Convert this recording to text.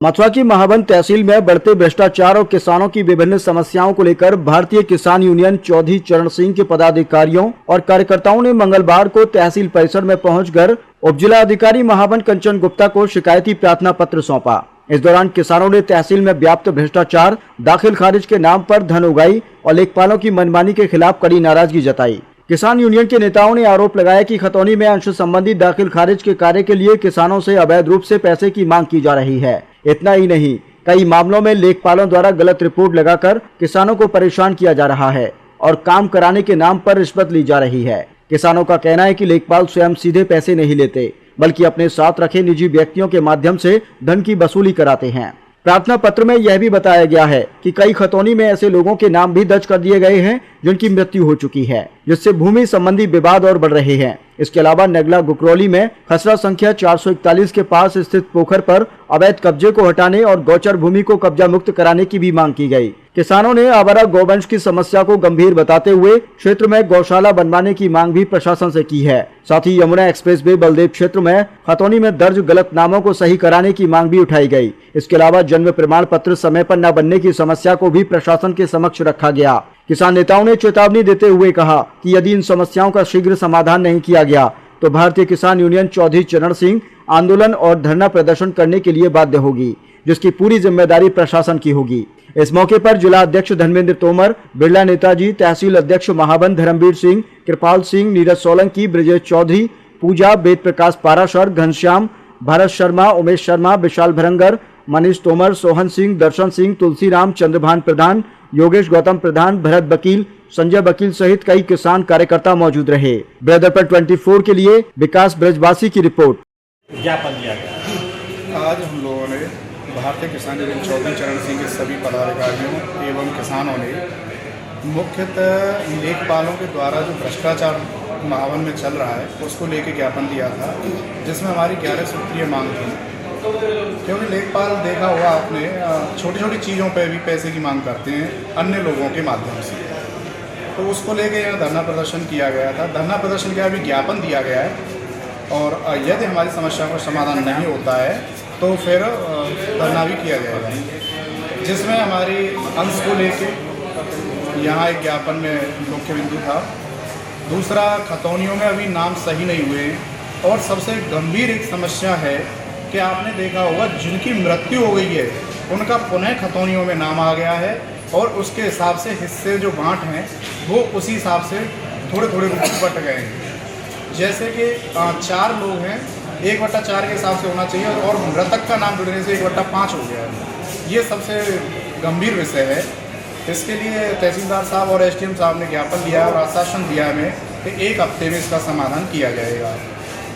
मथुरा की महावन तहसील में बढ़ते भ्रष्टाचार और किसानों की विभिन्न समस्याओं को लेकर भारतीय किसान यूनियन चौधरी चरण सिंह के पदाधिकारियों और कार्यकर्ताओं ने मंगलवार को तहसील परिसर में पहुंचकर उपजिला अधिकारी महावन कंचन गुप्ता को शिकायती प्रार्थना पत्र सौंपा। इस दौरान किसानों ने तहसील में व्याप्त भ्रष्टाचार, दाखिल खारिज के नाम पर धन उगाही और लेखपालों की मनमानी के खिलाफ कड़ी नाराजगी जताई। किसान यूनियन के नेताओं ने आरोप लगाया कि खतौनी में अंश संबंधी दाखिल खारिज के कार्य के लिए किसानों से अवैध रूप से पैसे की मांग की जा रही है। इतना ही नहीं, कई मामलों में लेखपालों द्वारा गलत रिपोर्ट लगाकर किसानों को परेशान किया जा रहा है और काम कराने के नाम पर रिश्वत ली जा रही है। किसानों का कहना है कि लेखपाल स्वयं सीधे पैसे नहीं लेते, बल्कि अपने साथ रखे निजी व्यक्तियों के माध्यम से धन की वसूली कराते हैं। प्रार्थना पत्र में यह भी बताया गया है कि कई खतौनी में ऐसे लोगों के नाम भी दर्ज कर दिए गए हैं जिनकी मृत्यु हो चुकी है, जिससे भूमि संबंधी विवाद और बढ़ रहे हैं। इसके अलावा नगला गुकरौली में खसरा संख्या 441 के पास स्थित पोखर पर अवैध कब्जे को हटाने और गौचर भूमि को कब्जा मुक्त कराने की भी मांग की गई। किसानों ने आवारा गौवंश की समस्या को गंभीर बताते हुए क्षेत्र में गौशाला बनवाने की मांग भी प्रशासन से की है। साथ ही यमुना एक्सप्रेस वे बलदेव क्षेत्र में खतौनी में दर्ज गलत नामों को सही कराने की मांग भी उठाई गई। इसके अलावा जन्म प्रमाण पत्र समय पर न बनने की समस्या को भी प्रशासन के समक्ष रखा गया। किसान नेताओं ने चेतावनी देते हुए कहा कि यदि इन समस्याओं का शीघ्र समाधान नहीं किया गया तो भारतीय किसान यूनियन चौधरी चरण सिंह आंदोलन और धरना प्रदर्शन करने के लिए बाध्य होगी, जिसकी पूरी जिम्मेदारी प्रशासन की होगी। इस मौके पर जिला अध्यक्ष धर्मेंद्र तोमर, बिरला नेताजी, तहसील अध्यक्ष महावन धर्मवीर सिंह, कृपाल सिंह, नीरज सोलंकी, ब्रजेश चौधरी, पूजा, वेद प्रकाश पाराशर, घनश्याम, भारत शर्मा, उमेश शर्मा, विशाल भरंगर, मनीष तोमर, सोहन सिंह, दर्शन सिंह, तुलसीराम, चंद्रभान प्रधान, योगेश गौतम प्रधान, भरत वकील, संजय वकील सहित कई किसान कार्यकर्ता मौजूद रहे। ब्रदर पर 24 के लिए विकास ब्रजवासी की रिपोर्ट। ज्ञापन दिया गया। आज हम लोगों ने भारतीय किसान यूनियन चौधरी चरण सिंह के सभी पदाधिकारियों एवं किसानों ने मुख्यतः लेखपालों के द्वारा जो भ्रष्टाचार महावन में चल रहा है उसको लेकर ज्ञापन दिया था, जिसमें हमारी 11 सूत्रीय मांग थी। क्योंकि लेखपाल देखा होगा आपने, छोटी छोटी चीज़ों पे भी पैसे की मांग करते हैं अन्य लोगों के माध्यम से। तो उसको लेके यहाँ धरना प्रदर्शन किया गया था। धरना प्रदर्शन के अभी ज्ञापन दिया गया है और यदि हमारी समस्या का समाधान नहीं होता है तो फिर धरना भी किया जाएगा, जिसमें हमारी अंश को लेके यहाँ एक ज्ञापन में मुख्य बिंदु था। दूसरा, खतौनियों में अभी नाम सही नहीं हुए और सबसे गंभीर एक समस्या है कि आपने देखा होगा जिनकी मृत्यु हो गई है उनका पुनः खतौनियों में नाम आ गया है और उसके हिसाब से हिस्से जो बांट हैं वो उसी हिसाब से थोड़े थोड़े रूप में बट गए हैं। जैसे कि 4 लोग हैं, 1/4 के हिसाब से होना चाहिए और मृतक का नाम जुड़ने से 1/5 हो गया है। ये सबसे गंभीर विषय है। इसके लिए तहसीलदार साहब और SDM साहब ने ज्ञापन दिया और आश्वासन दिया हमें कि 1 हफ्ते में इसका समाधान किया जाएगा।